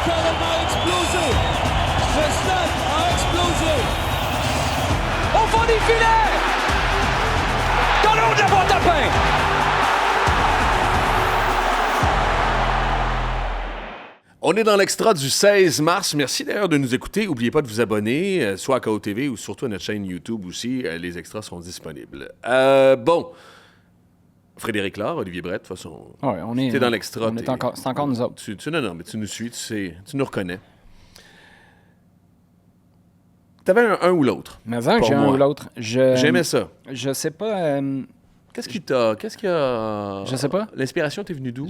carrément explosé. Le stade a explosé. Au fond des filets! Dans le haut de la boîte à pain! On est dans l'extra du 16 mars. Merci d'ailleurs de nous écouter. N'oubliez pas de vous abonner, soit à KO TV ou surtout à notre chaîne YouTube aussi. Les extras seront disponibles. Bon. Frédéric Laure, Olivier Brett, de toute façon. Ouais, on est, t'es dans l'extra. C'est encore nous autres. Non, mais tu nous suis, tu nous reconnais. T'avais un ou l'autre. Mais avant que j'ai un ou l'autre, j'aimais ça. Je sais pas. Qu'est-ce qui a. Je sais pas. L'inspiration t'est venue d'où?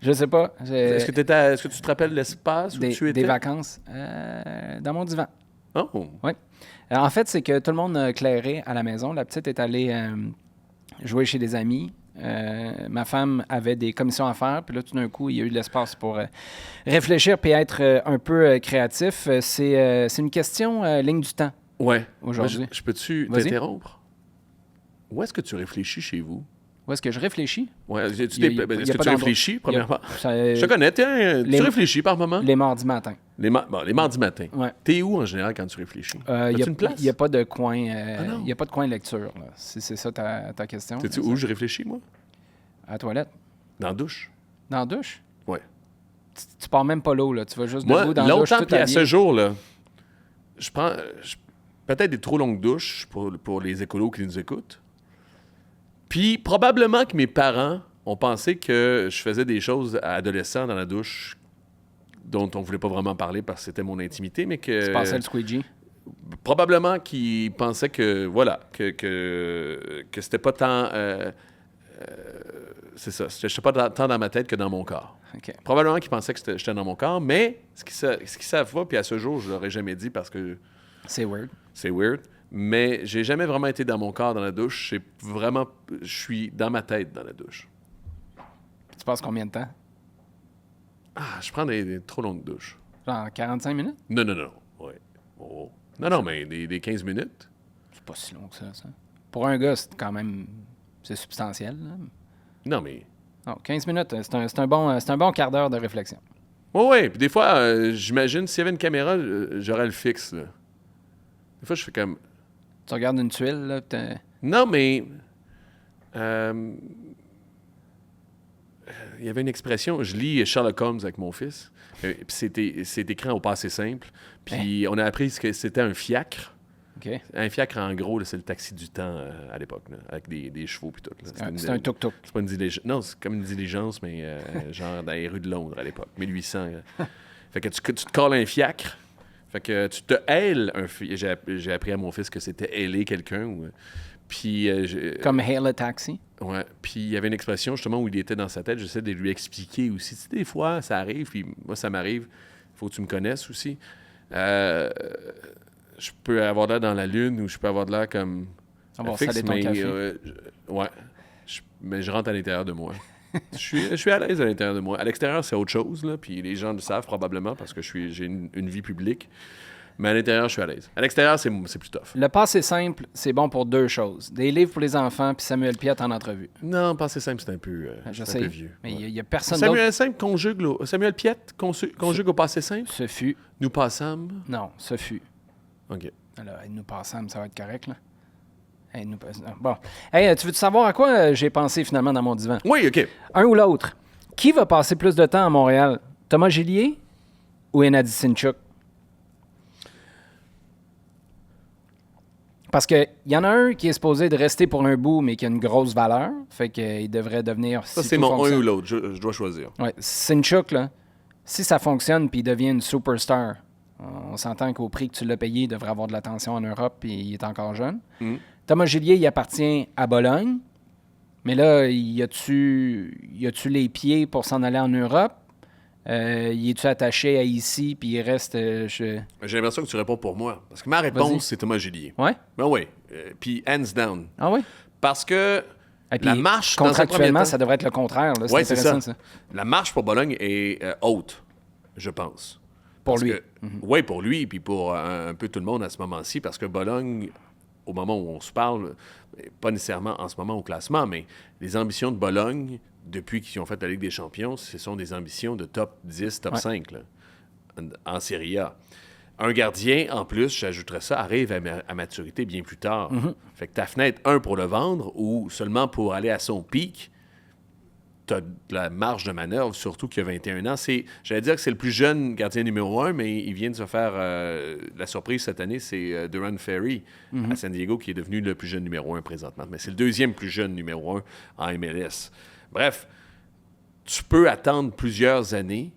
Je sais pas. Est-ce que tu te rappelles l'espace où tu étais? Des vacances. Dans mon divan. Oh! Oui. En fait, c'est que tout le monde clairait à la maison. La petite est allée jouer chez des amis. Ma femme avait des commissions à faire. Puis là, tout d'un coup, il y a eu de l'espace pour réfléchir puis être un peu créatif. C'est une question ligne du temps. Ouais. Aujourd'hui. Je peux-tu t'interrompre? Où est-ce que tu réfléchis chez vous? Où est-ce que je réfléchis? Ouais, est-ce que tu réfléchis, premièrement? Je te connais, tu réfléchis par moment? Les mardis matins. Les mardis matins. Ouais. T'es où, en général, quand tu réfléchis? As-tu une place? Il n'y a pas de coin il n'y a pas de coin lecture, là. Si c'est ça ta question. Sais-tu où je réfléchis, moi? À la toilette. Dans la douche. Dans la douche? Oui. Tu pars même pas l'eau, là. Tu vas juste moi, debout dans la douche toute puis la à ce jour-là, je prends peut-être des trop longues douches pour les écolos qui nous écoutent. Puis, probablement que mes parents ont pensé que je faisais des choses à adolescent dans la douche dont on voulait pas vraiment parler parce que c'était mon intimité, mais que... Tu passais le squeegee? Probablement qu'ils pensaient que, voilà, que c'était pas tant... c'est ça, j'étais pas tant dans ma tête que dans mon corps. Okay. Probablement qu'ils pensaient que j'étais dans mon corps, mais ce qu'ils savent pas, puis à ce jour, je l'aurais jamais dit parce que... C'est weird. C'est weird. Mais j'ai jamais vraiment été dans mon corps dans la douche. Je suis dans ma tête dans la douche. Tu passes combien de temps? Je prends des trop longues douches. Genre 45 minutes? Non. Ouais. Oh. Non, mais des 15 minutes. C'est pas si long que ça. Pour un gars, c'est quand même... C'est substantiel, là. Non, mais... Non, 15 minutes, c'est un bon quart d'heure de réflexion. Oui. Puis des fois, j'imagine, s'il y avait une caméra, j'aurais le fixe, là. Des fois, je fais comme... Tu regardes une tuile, là, Non, mais... il y avait une expression, je lis Sherlock Holmes avec mon fils, puis c'est écrit au passé simple, puis on a appris que c'était un fiacre. Okay. Un fiacre, en gros, là, c'est le taxi du temps à l'époque, là, avec des chevaux puis tout. C'est un tuk-tuk. C'est pas une diligence. Non, c'est comme une diligence, mais genre dans les rues de Londres à l'époque, 1800. Fait que tu te colles un fiacre. Fait que tu te hailes un fiacre. J'ai appris à mon fils que c'était hailer quelqu'un. Puis... Comme hail a taxi? Ouais. Puis il y avait une expression, justement, où il était dans sa tête. J'essaie de lui expliquer aussi. Tu sais, des fois, ça arrive, puis moi, ça m'arrive. Il faut que tu me connaisses aussi. Je peux avoir de l'air dans la lune ou je peux avoir de l'air comme... fixe, mais ouais. Mais je rentre à l'intérieur de moi. Je suis à l'aise à l'intérieur de moi. À l'extérieur, c'est autre chose, là, puis les gens le savent probablement parce que j'ai une vie publique. Mais à l'intérieur, je suis à l'aise. À l'extérieur, c'est plus tough. Le passé simple, c'est bon pour deux choses. Des livres pour les enfants puis Samuel Piette en entrevue. Non, passé simple, c'est un peu vieux. Mais il y a personne d'autre. Samuel Piette conjugue au passé simple? Ce fut. Nous passâmes? Non, ce fut. OK. Alors, nous passâmes, ça va être correct, là. Bon. Hey, tu veux savoir à quoi j'ai pensé finalement dans mon divan? Oui, OK. Un ou l'autre. Qui va passer plus de temps à Montréal? Thomas Gillier ou Enadi Sinchuk? Parce qu'il y en a un qui est supposé de rester pour un bout, mais qui a une grosse valeur. Fait qu'il devrait devenir... Ça, c'est mon un ou l'autre. Je dois choisir. Ouais. Sinchuk, là, si ça fonctionne puis il devient une superstar, on s'entend qu'au prix que tu l'as payé, il devrait avoir de l'attention en Europe puis il est encore jeune. Mm. Thomas Gillier, il appartient à Bologne. Mais là, y a-tu les pieds pour s'en aller en Europe? Y es-tu attaché à ici, puis il reste... J'ai l'impression que tu réponds pour moi. Parce que ma réponse, c'est Thomas Gillier. Ouais? Ben oui. Puis hands down. Ah oui? Parce que puis, la marche... contractuellement, ça devrait être le contraire. Oui, c'est ça. La marche pour Bologne est haute, je pense. Pour lui. Oui, pour lui, puis pour un peu tout le monde à ce moment-ci, parce que Bologne... Au moment où on se parle, pas nécessairement en ce moment au classement, mais les ambitions de Bologne depuis qu'ils ont fait la Ligue des champions, ce sont des ambitions de top 10, top 5 là, en Serie A. Un gardien, en plus, j'ajouterais ça, arrive à maturité bien plus tard. Fait que ta fenêtre, pour le vendre ou seulement pour aller à son pic, tu as de la marge de manœuvre, surtout qu'il a 21 ans. J'allais dire que c'est le plus jeune gardien numéro 1, mais il vient de se faire... la surprise cette année, c'est Duran Ferry à San Diego, qui est devenu le plus jeune numéro 1 présentement. Mais c'est le deuxième plus jeune numéro 1 en MLS. Bref, tu peux attendre plusieurs années,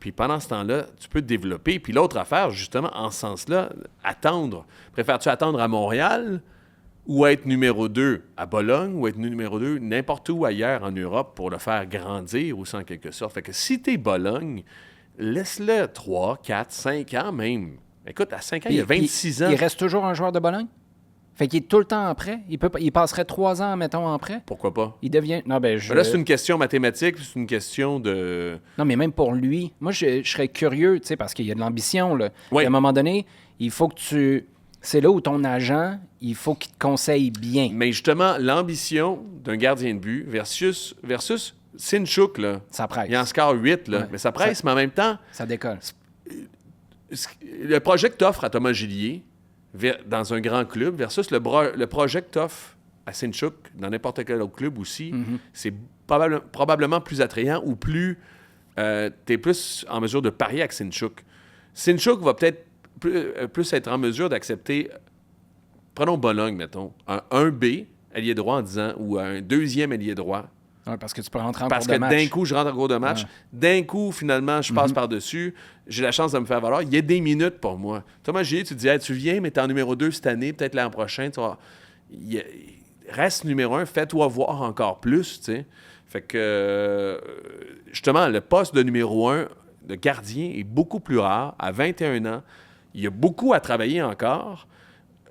puis pendant ce temps-là, tu peux te développer. Puis l'autre affaire, justement, en ce sens-là, attendre. Préfères-tu attendre à Montréal ou être numéro 2 à Bologne ou être numéro 2 n'importe où ailleurs en Europe pour le faire grandir aussi en quelque sorte? Fait que si t'es Bologne, laisse-le 3, 4, 5 ans même. Écoute, à 5 ans, il y a 26 ans. Il reste toujours un joueur de Bologne? Fait qu'il est tout le temps en prêt? Il passerait 3 ans, mettons, en prêt? Pourquoi pas? Il devient... Non, ben, Là, c'est une question mathématique, c'est une question de... Non, mais même pour lui, moi, je serais curieux, tu sais, parce qu'il y a de l'ambition, là. Oui. Et à un moment donné, il faut que tu... C'est là où ton agent, il faut qu'il te conseille bien. Mais justement, l'ambition d'un gardien de but versus Sinchuk, là. Ça presse. Il en score 8, là. Ouais. Mais ça presse, mais en même temps, Ça décolle. le projet que t'offres à Thomas Gillier dans un grand club versus le projet que t'offres à Sinchuk dans n'importe quel autre club aussi, c'est probablement plus attrayant ou plus... t'es plus en mesure de parier avec Sinchuk. Sinchuk va peut-être plus être en mesure d'accepter, prenons Bologne, mettons, un 1B, ailier droit en disant, ou un deuxième ailier droit. Ouais, parce que tu peux rentrer en Parce cours que de match. d'un coup, je rentre en cours de match. Ouais. D'un coup, finalement, je passe par-dessus. J'ai la chance de me faire valoir. Il y a des minutes pour moi. Thomas Gillier, tu te dis, hey, tu viens, mais t'es en numéro 2 cette année, peut-être l'an prochain. Tu vois, reste numéro 1, fais-toi voir encore plus, tu sais. Fait que, justement, le poste de numéro 1, de gardien, est beaucoup plus rare. À 21 ans, il y a beaucoup à travailler encore.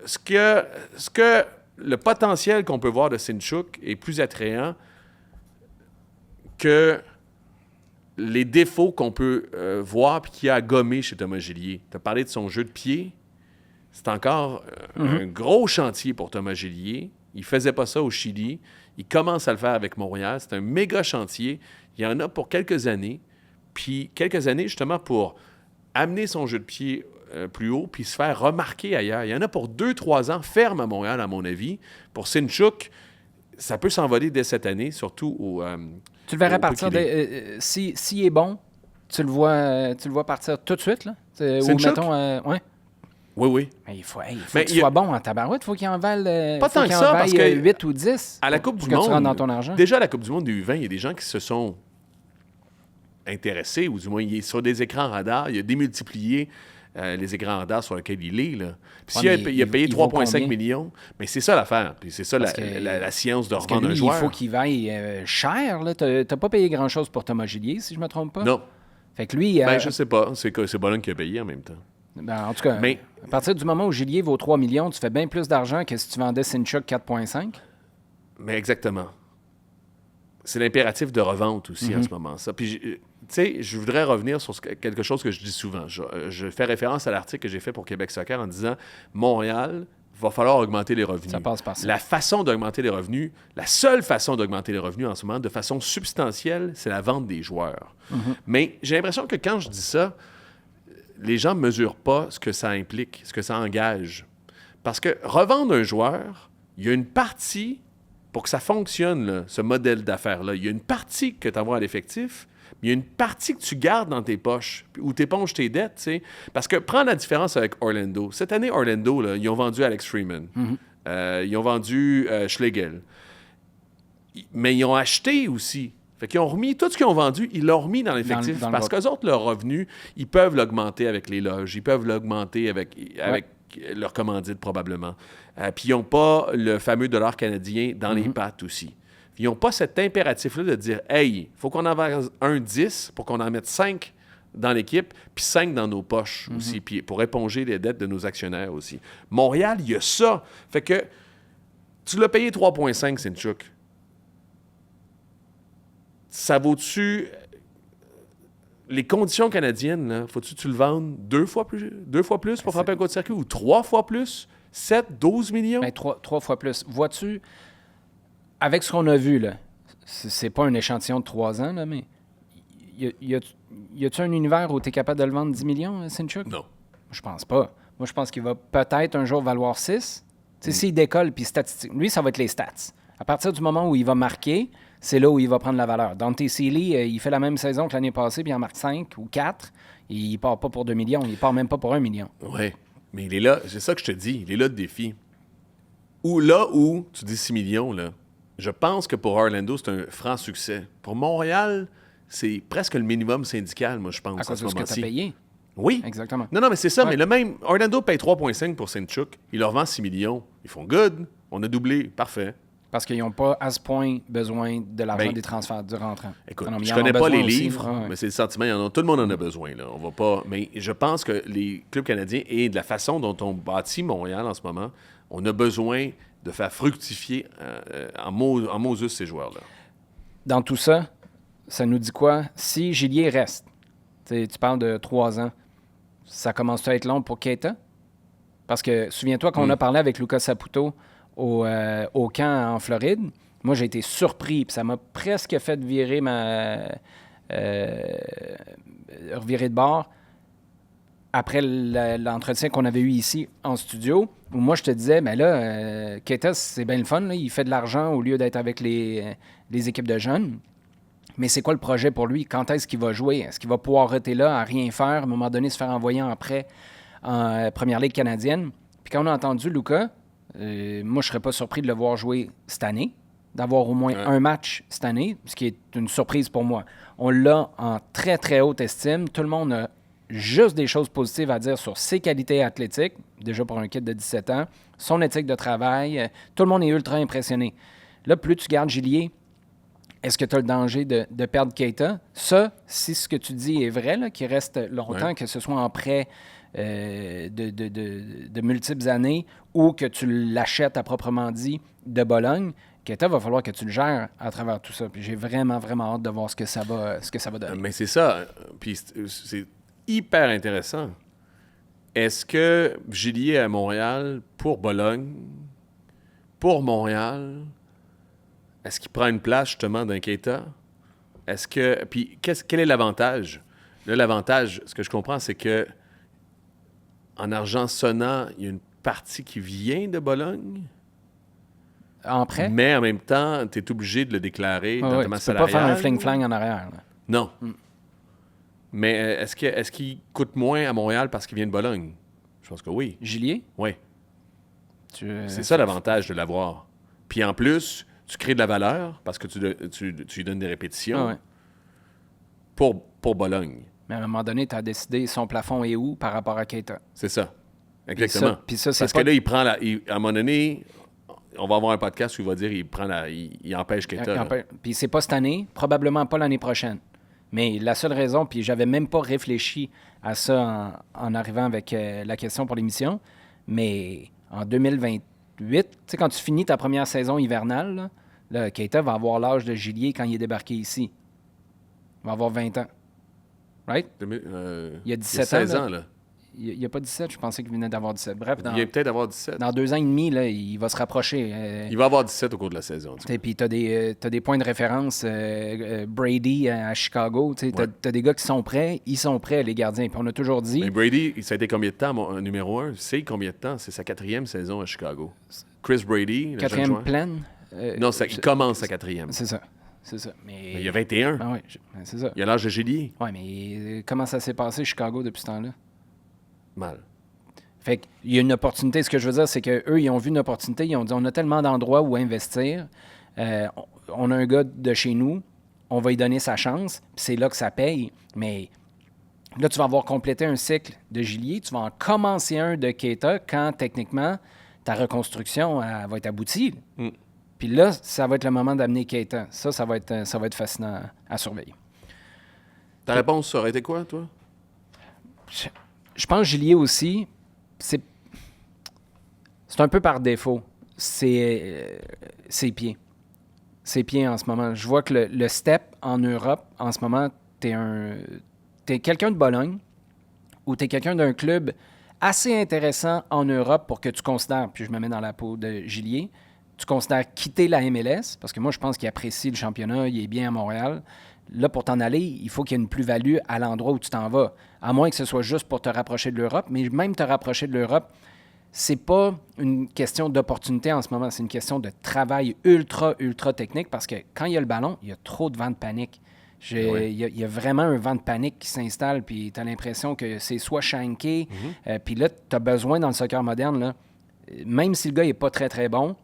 Ce que le potentiel qu'on peut voir de Sinchuk est plus attrayant que les défauts qu'on peut voir et qu'il y a à gommer chez Thomas Gillier. Tu as parlé de son jeu de pied. C'est encore un gros chantier pour Thomas Gillier. Il ne faisait pas ça au Chili. Il commence à le faire avec Montréal. C'est un méga chantier. Il y en a pour quelques années. Puis quelques années, justement, pour amener son jeu de pied plus haut puis se faire remarquer ailleurs. Il y en a pour 2-3 ans ferme à Montréal, à mon avis. Pour Sinchuk, ça peut s'envoler dès cette année, surtout au... Tu le verrais au partir... S'il est bon, tu le vois partir tout de suite, là? Ou Sinchuk? mettons... ouais. Oui, oui. Mais il faut Mais qu'il soit bon en tabarouette. Il faut qu'il en vale Pas tant que ça, parce que 8 ou 10 à la Coupe pour du que tu rentres Monde, dans ton argent. déjà à la Coupe du Monde du U20, il y a des gens qui se sont intéressés, ou du moins, il est sur des écrans radars. Il a démultiplié les écrans radars sur lesquels il est. Là. Puis Ouais, il a payé il vaut 3,5 combien? millions. Mais c'est ça l'affaire. Puis c'est ça Parce que- la science de Parce que revendre lui, un joueur. il faut qu'il vaille cher. Tu n'as pas payé grand-chose pour Thomas Gillier, si je ne me trompe pas. Non. Fait que lui... Ben, je sais pas. C'est Bologne qui a payé en même temps. ben, en tout cas, Mais- à partir du moment où Gillier vaut 3 millions, tu fais bien plus d'argent que si tu vendais Sinchuk 4,5. Mais exactement. C'est l'impératif de revente aussi en ce moment. Ça. Puis, tu sais, je voudrais revenir sur quelque chose que je dis souvent. Je fais référence à l'article que j'ai fait pour Québec Soccer en disant Montréal, va falloir augmenter les revenus. Ça passe par ça. La façon d'augmenter les revenus, la seule façon d'augmenter les revenus en ce moment, de façon substantielle, c'est la vente des joueurs. Mais j'ai l'impression que quand je dis ça, les gens ne mesurent pas ce que ça implique, ce que ça engage. Parce que revendre un joueur, il y a une partie, pour que ça fonctionne, là, ce modèle d'affaires-là, il y a une partie que tu envoies à l'effectif, mais il y a une partie que tu gardes dans tes poches, où tu éponges tes dettes, tu sais. Parce que prends la différence avec Orlando. Cette année, Orlando, là, ils ont vendu Alex Freeman. Ils ont vendu Schlegel. Mais ils ont acheté aussi. Fait qu'ils ont remis tout ce qu'ils ont vendu, ils l'ont remis dans l'effectif. dans le Parce qu'eux autres, leur revenu, ils peuvent l'augmenter avec les loges, ils peuvent l'augmenter avec leur commandite probablement. Puis ils n'ont pas le fameux dollar canadien dans les pattes aussi. Ils n'ont pas cet impératif-là de dire « Hey, il faut qu'on en vende un 10 pour qu'on en mette 5 dans l'équipe, puis 5 dans nos poches aussi, puis pour éponger les dettes de nos actionnaires aussi. » Montréal, il y a ça. Fait que tu l'as payé 3,5, Sinchuk. Ça vaut-tu... Les conditions canadiennes, là, faut-tu que tu le vendes 2 fois plus pour frapper un coup de circuit ou 3 fois plus? 7, 12 millions? Ben, 3 fois plus. Vois-tu, avec ce qu'on a vu, là, c'est pas un échantillon de 3 ans, là, mais y a-tu un univers où tu es capable de le vendre 10 millions, Sinchuk? Non. Je pense pas. Moi, je pense qu'il va peut-être un jour valoir 6. Tu sais, s'il décolle, puis statistique, lui, ça va être les stats. À partir du moment où il va marquer, c'est là où il va prendre la valeur. Dante Sealy, il fait la même saison que l'année passée, puis il en marque 5 ou 4. Et il part pas pour 2 millions. Il part même pas pour 1 million. Oui, mais il est là, c'est ça que je te dis, il est là le défi. Ou là où tu dis 6 millions, là, je pense que pour Orlando, c'est un franc succès. Pour Montréal, c'est presque le minimum syndical, moi, je pense, À cause de ce que tu as payé. Oui. Exactement. Non, mais c'est ça, Ouais. mais le même, Orlando paye 3,5 pour Seinchuk, il leur vend 6 millions. Ils font good, on a doublé, parfait. Parce qu'ils n'ont pas, à ce point, besoin de l'argent Ben, des transferts du rentrant. Écoute, Non, mais je ils en connais ont pas besoin les aussi. livres, Ouais. mais c'est le sentiment, tout le monde en a besoin. Là. On va pas, mais je pense que les clubs canadiens et de la façon dont on bâtit Montréal en ce moment, on a besoin de faire fructifier en Moses ces joueurs-là. Dans tout ça, ça nous dit quoi? Si Gillier reste, tu parles de 3 ans, ça commence à être long pour Keita? Parce que, souviens-toi qu'on a parlé avec Lucas Saputo au camp en Floride. Moi, j'ai été surpris, puis ça m'a presque fait virer revirer de bord après l'entretien qu'on avait eu ici en studio, où moi, je te disais, mais là, Keita, c'est bien le fun, là, il fait de l'argent au lieu d'être avec les équipes de jeunes. Mais c'est quoi le projet pour lui? Quand est-ce qu'il va jouer? Est-ce qu'il va pouvoir rester là à rien faire, à un moment donné, se faire envoyer en prêt en Première Ligue canadienne? Puis quand on a entendu Lucas, moi, je ne serais pas surpris de le voir jouer cette année, d'avoir au moins un match cette année, ce qui est une surprise pour moi. On l'a en très, très haute estime. Tout le monde a juste des choses positives à dire sur ses qualités athlétiques, déjà pour un kid de 17 ans, son éthique de travail. Tout le monde est ultra impressionné. Là, plus tu gardes Gillier, est-ce que tu as le danger de perdre Keita? Ça, si ce que tu dis est vrai, là, qu'il reste longtemps, que ce soit en prêt de multiples années ou que tu l'achètes à proprement dit de Bologne, Keita, va falloir que tu le gères à travers tout ça. Puis j'ai vraiment, vraiment hâte de voir ce que ça va donner. Mais c'est ça. Puis c'est hyper intéressant. Est-ce que Gillier à Montréal, pour Bologne, pour Montréal, est-ce qu'il prend une place justement d'un Keita? Est-ce que. Puis quel est l'avantage? Là, l'avantage, ce que je comprends, c'est que en argent sonnant, il y a une partie qui vient de Bologne. En prêt? Mais en même temps, tu es obligé de le déclarer dans ta masse tu peux pas salariale. faire un fling-flang en arrière. Là. Non. Mais est-ce qu'il coûte moins à Montréal parce qu'il vient de Bologne? Je pense que oui. Gillier? Oui. C'est ça l'avantage de l'avoir. Puis en plus, tu crées de la valeur parce que tu lui donnes des répétitions pour Bologne. Mais à un moment donné, tu as décidé son plafond est où par rapport à Keita. C'est ça. Exactement. Puis ça, c'est parce pas... que là, il prend à un moment donné, on va avoir un podcast où il va dire il empêche Keita. Puis c'est pas cette année, probablement pas l'année prochaine. Mais la seule raison, puis j'avais même pas réfléchi à ça en arrivant avec la question pour l'émission, mais en 2028, tu sais, quand tu finis ta première saison hivernale, là, Keita va avoir l'âge de Gillier quand il est débarqué ici. Il va avoir 20 ans. Right? Il y a 17 16 ans. ans, là. Il n'y a pas 17, je pensais qu'il venait d'avoir 17. Bref, Il vient peut-être d'avoir 17. dans 2 ans et demi, là, il va se rapprocher. Il va avoir 17 au cours de la saison. Et puis, tu as des points de référence. Brady à Chicago. Tu as des gars qui sont prêts. Ils sont prêts, les gardiens. Puis on a toujours dit... Mais Brady, ça a été combien de temps, numéro 1? C'est combien de temps? C'est sa 4e saison à Chicago. Chris Brady, le jeune 4e joueur. pleine. Non, il commence sa 4e. C'est ça. C'est ça. Mais Il y a 21. Ah oui, c'est ça. Il a l'âge de Gillier. Oui, mais comment ça s'est passé, Chicago, depuis ce temps-là? Mal. Fait qu'il y a une opportunité. Ce que je veux dire, c'est qu'eux, ils ont vu une opportunité. Ils ont dit, on a tellement d'endroits où investir. On a un gars de chez nous. On va lui donner sa chance. Puis c'est là que ça paye. Mais là, tu vas avoir complété un cycle de Gillier. Tu vas en commencer un de Keita quand, techniquement, ta reconstruction elle va être aboutie. Puis là, ça va être le moment d'amener Keita. Ça va être fascinant à surveiller. Ta réponse, ça aurait été quoi, toi? Je pense que Gillier aussi, c'est un peu par défaut. C'est ses pieds. Ses pieds en ce moment. Je vois que le step en Europe, en ce moment, t'es quelqu'un de Bologne ou t'es quelqu'un d'un club assez intéressant en Europe pour que tu considères, puis je me mets dans la peau de Gillier, tu considères quitter la MLS, parce que moi, je pense qu'il apprécie le championnat, il est bien à Montréal. Là, pour t'en aller, il faut qu'il y ait une plus-value à l'endroit où tu t'en vas. À moins que ce soit juste pour te rapprocher de l'Europe. Mais même te rapprocher de l'Europe, c'est pas une question d'opportunité en ce moment. C'est une question de travail ultra, ultra technique parce que quand il y a le ballon, il y a trop de vent de panique. Il y a vraiment un vent de panique qui s'installe, puis tu as l'impression que c'est soit shanké, puis là, tu as besoin dans le soccer moderne, là, même si le gars n'est pas très, très bon,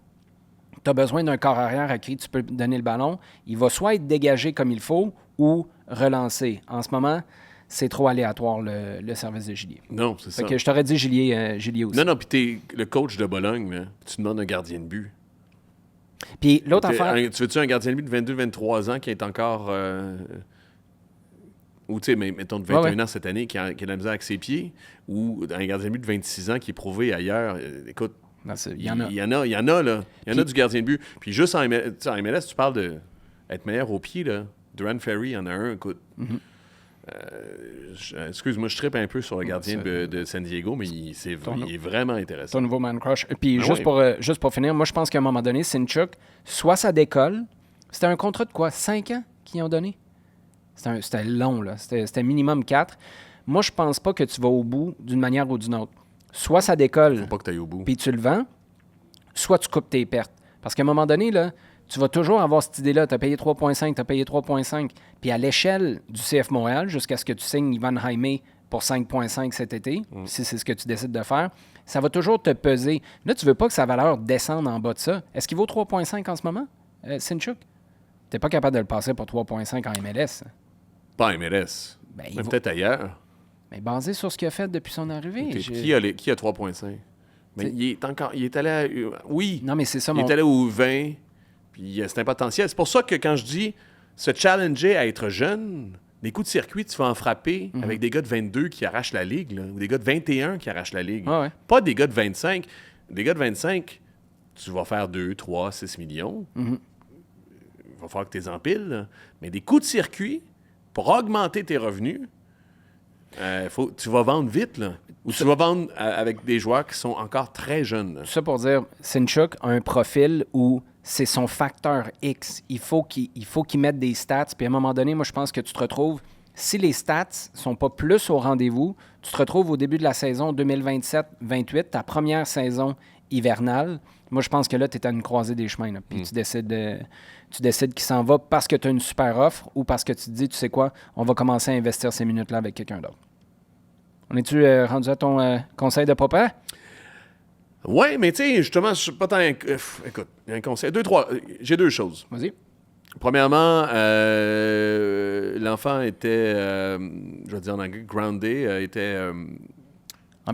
tu as besoin d'un corps arrière à qui tu peux donner le ballon. Il va soit être dégagé comme il faut ou relancé. En ce moment, c'est trop aléatoire, le service de Gillier. Non, c'est ça. Fait que je t'aurais dit Gillier aussi. Non, puis t'es le coach de Bologne, là, tu demandes un gardien de but. Puis l'autre affaire... Tu veux-tu un gardien de but de 22-23 ans qui est encore... ou tu sais, mettons de 21 ans cette année, qui a de la misère avec ses pieds, ou un gardien de but de 26 ans qui est prouvé ailleurs. Écoute, il y en a. Il y en a du gardien de but. Puis juste en MLS, tu parles d'être meilleur au pied, là. Duran Ferry, il y en a un, écoute. Excuse-moi, je trippe un peu sur le gardien de San Diego, mais il est vraiment intéressant. Ton nouveau man crush. Puis juste pour finir, moi, je pense qu'à un moment donné, Sinchuk, soit ça décolle. C'était un contrat de quoi? 5 ans qu'ils ont donné? C'était long, là. C'était minimum 4. Moi, je pense pas que tu vas au bout d'une manière ou d'une autre. Soit ça décolle, Faut pas que tu ailles au bout. Puis tu le vends, soit tu coupes tes pertes. Parce qu'à un moment donné, là, tu vas toujours avoir cette idée-là. Tu as payé 3,5, tu as payé 3,5. Puis à l'échelle du CF Montréal, jusqu'à ce que tu signes Ivan Jaime pour 5,5 cet été, si c'est ce que tu décides de faire, ça va toujours te peser. Là, tu veux pas que sa valeur descende en bas de ça. Est-ce qu'il vaut 3,5 en ce moment, Sinchuk? Tu n'es pas capable de le passer pour 3,5 en MLS. Pas en MLS. Ben, Mais peut-être ailleurs. Mais basé sur ce qu'il a fait depuis son arrivée. Qui a 3,5? Mais il est allé à... Oui. Non, mais c'est ça, il est allé au 20, puis c'est un potentiel. C'est pour ça que quand je dis se challenger à être jeune, des coups de circuit, tu vas en frapper avec des gars de 22 qui arrachent la ligue, là, ou des gars de 21 qui arrachent la ligue. Ah ouais. Pas des gars de 25. Des gars de 25, tu vas faire 2, 3, 6 millions. Il va falloir que tu les empiles. Là. Mais des coups de circuit, pour augmenter tes revenus, tu vas vendre vite, là. Ou tu vas vendre avec des joueurs qui sont encore très jeunes. Là. Tout ça pour dire, Sinchuk a un profil où c'est son facteur X. Il faut qu'il mette des stats. Puis à un moment donné, moi, je pense que tu te retrouves... Si les stats sont pas plus au rendez-vous, tu te retrouves au début de la saison 2027-28, ta première saison hivernale. Moi, je pense que là, tu es à une croisée des chemins. Là. Puis tu décides qu'il s'en va parce que tu as une super offre ou parce que tu te dis, tu sais quoi, on va commencer à investir ces minutes-là avec quelqu'un d'autre. On est-tu rendu à ton conseil de papa? Oui, mais tu sais, justement, je suis pas tant... écoute, il y a un conseil. J'ai 2 choses. Vas-y. Premièrement, l'enfant était, je vais dire en anglais, groundé, était...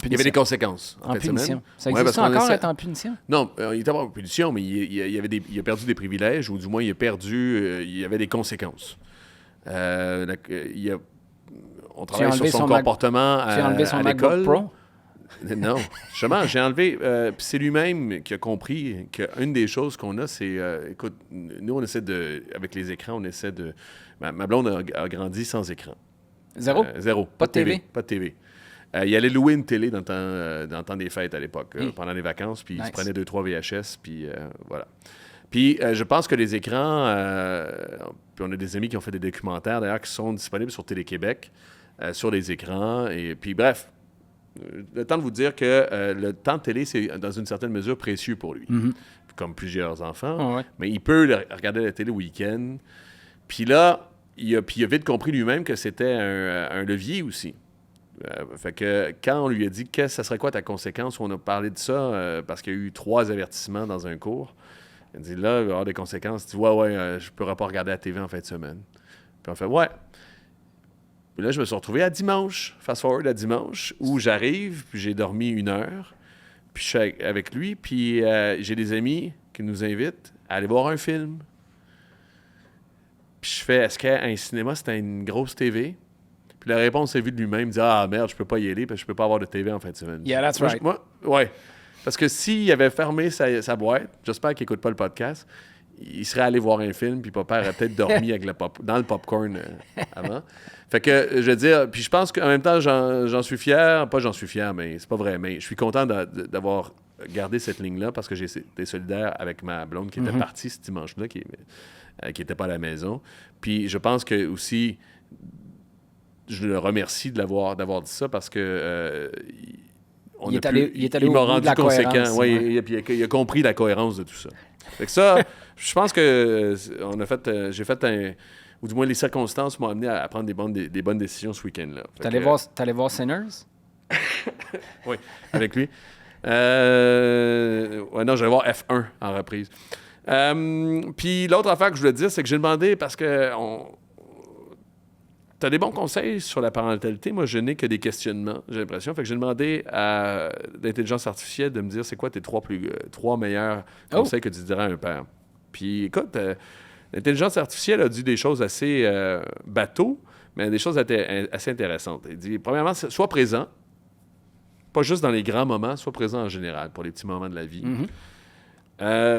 il y avait des conséquences en fin de punition. semaine. Ça existe encore être en punition? Non, il était pas en punition, mais il a perdu des privilèges, ou du moins il y avait des conséquences. On travaille sur son comportement à l'école. Pro? Non, justement, j'ai enlevé... puis c'est lui-même qui a compris qu'une des choses qu'on a, c'est... écoute, nous, on essaie de... Avec les écrans, on essaie de... Ma blonde a grandi sans écran. Zéro? Zéro. Pas de TV? Pas de TV. Il allait louer une télé dans le temps des fêtes à l'époque, pendant les vacances, puis il se prenait 2-3 VHS, puis voilà. Puis je pense que les écrans... puis on a des amis qui ont fait des documentaires, d'ailleurs, qui sont disponibles sur Télé-Québec, sur les écrans, et puis bref... Le temps de vous dire que le temps de télé, c'est dans une certaine mesure précieux pour lui, comme plusieurs enfants. Mais il peut regarder la télé le week-end. Puis là, il a vite compris lui-même que c'était un levier aussi. Fait que quand on lui a dit que ça serait quoi ta conséquence, on a parlé de ça parce qu'il y a eu 3 avertissements dans un cours. Il a dit là, il va y avoir des conséquences. Il dit je ne pourrai pas regarder la TV en fin de semaine. Puis on fait ouais. Puis là, je me suis retrouvé à dimanche, fast-forward à dimanche, où j'arrive, puis j'ai dormi 1 heure, puis je suis avec lui, puis j'ai des amis qui nous invitent à aller voir un film. Puis je fais, est-ce qu'un cinéma, c'était une grosse TV? Puis la réponse est vue de lui-même, il dit, ah merde, je peux pas y aller, parce que je peux pas avoir de TV en fin de semaine. Yeah, that's right. Ouais. Parce que s'il avait fermé sa boîte, j'espère qu'il écoute pas le podcast, il serait allé voir un film, puis papa aurait peut-être dormi avec dans le popcorn avant. Fait que, je veux dire, puis je pense qu'en même temps, j'en suis fier. Pas j'en suis fier, mais c'est pas vrai. Mais je suis content d'avoir garder cette ligne-là parce que j'ai été solidaire avec ma blonde qui était partie ce dimanche-là, qui n'était pas à la maison. Puis je pense que aussi, je le remercie d'avoir dit ça parce que il m'a rendu conséquent. Ouais. Puis il a compris la cohérence de tout ça. Fait que ça, je pense que j'ai fait ou du moins les circonstances m'ont amené à prendre des bonnes décisions ce week-end-là. T'allais voir Sinners? Oui, avec lui. Non, j'allais voir F1 en reprise. Puis l'autre affaire que je voulais te dire, c'est que j'ai demandé, parce que tu as des bons conseils sur la parentalité. Moi, je n'ai que des questionnements, j'ai l'impression. Fait que j'ai demandé à l'intelligence artificielle de me dire c'est quoi tes trois meilleurs conseils que tu dirais à un père. Puis écoute, l'intelligence artificielle a dit des choses assez bateau, mais des choses assez intéressantes. Il dit, premièrement, sois présent. Pas juste dans les grands moments, sois présent en général pour les petits moments de la vie.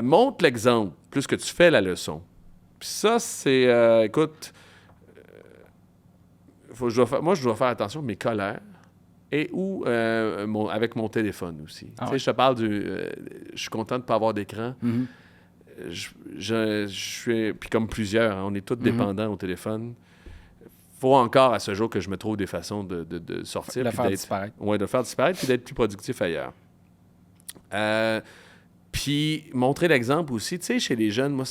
Montre l'exemple plus que tu fais la leçon. Puis ça, c'est... écoute, je dois faire attention à mes colères et avec mon téléphone aussi. Tu sais, je te parle je suis content de ne pas avoir d'écran. Je suis... Puis comme plusieurs, on est tous dépendants au téléphone. Faut encore à ce jour que je me trouve des façons de sortir. De le faire disparaître. Oui, de le faire disparaître puis d'être plus productif ailleurs. Puis montrer l'exemple aussi. Tu sais, chez les jeunes, moi,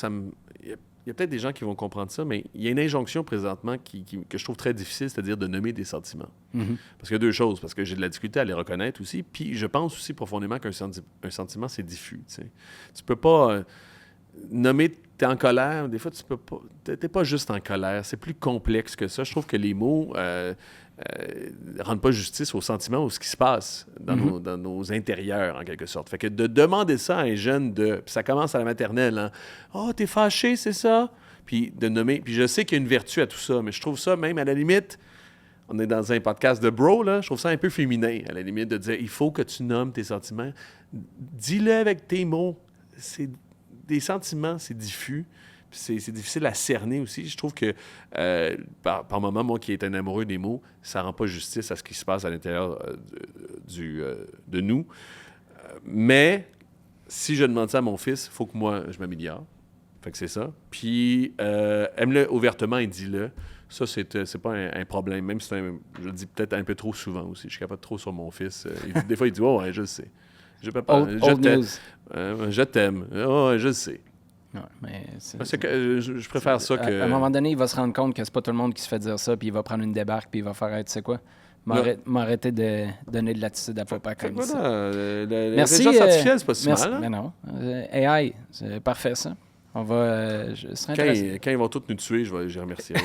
il y a peut-être des gens qui vont comprendre ça, mais il y a une injonction présentement que je trouve très difficile, c'est-à-dire de nommer des sentiments. Parce qu'il y a deux choses, parce que j'ai de la difficulté à les reconnaître aussi, puis je pense aussi profondément qu'un sentiment, c'est diffus. Tu sais. Tu peux pas... nommer t'es en colère, des fois tu peux pas, t'es pas juste en colère, c'est plus complexe que ça. Je trouve que les mots rendent pas justice aux sentiments ou ce qui se passe dans nos intérieurs en quelque sorte. Fait que de demander ça à un jeune puis ça commence à la maternelle, hein. Oh, t'es fâché, c'est ça? Puis de nommer, puis je sais qu'il y a une vertu à tout ça, mais je trouve ça même à la limite, on est dans un podcast de bro, là, je trouve ça un peu féminin, à la limite, de dire il faut que tu nommes tes sentiments. Dis-le avec tes mots. Des sentiments, c'est diffus. C'est difficile à cerner aussi. Je trouve que, par moment, moi qui est un amoureux des mots, ça ne rend pas justice à ce qui se passe à l'intérieur de nous. Mais si je demande ça à mon fils, il faut que moi, je m'améliore. Fait que c'est ça. Puis, aime-le ouvertement et dis-le. Ça, c'est pas un problème. Même si je le dis peut-être un peu trop souvent aussi. Je suis capable trop sur mon fils. Des fois, il dit « Oh, ouais, je le sais. » Je t'aime. Oh, je le sais. Ouais, mais parce que je préfère ça que... À un moment donné, il va se rendre compte que c'est pas tout le monde qui se fait dire ça, puis il va prendre une débarque, puis il va faire, tu sais quoi, m'arrêter de donner de l'attitude à papa comme ça. Merci. L'intelligence artificielle, c'est pas si mal. Hein? Mais non. AI, c'est parfait, ça. On va... Quand ils vont tous nous tuer, je les remercierai.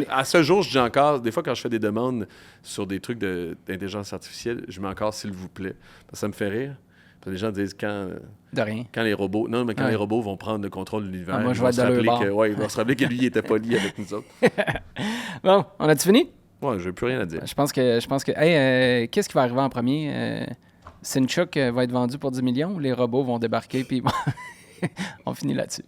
À ce jour, je dis encore, des fois, quand je fais des demandes sur des trucs d'intelligence artificielle, je mets encore « s'il vous plaît ». Parce que ça me fait rire. Parce que les gens disent de rien. Quand les robots... Non, mais quand les robots vont prendre le contrôle de l'univers, moi, je vais être dans leur bar. Ils vont se rappeler que lui, il était poli avec nous autres. Bon, on a-tu fini? Ouais, je n'ai plus rien à dire. Je pense que hey, qu'est-ce qui va arriver en premier? Sinchuk va être vendu pour 10 millions ou les robots vont débarquer puis on finit là-dessus?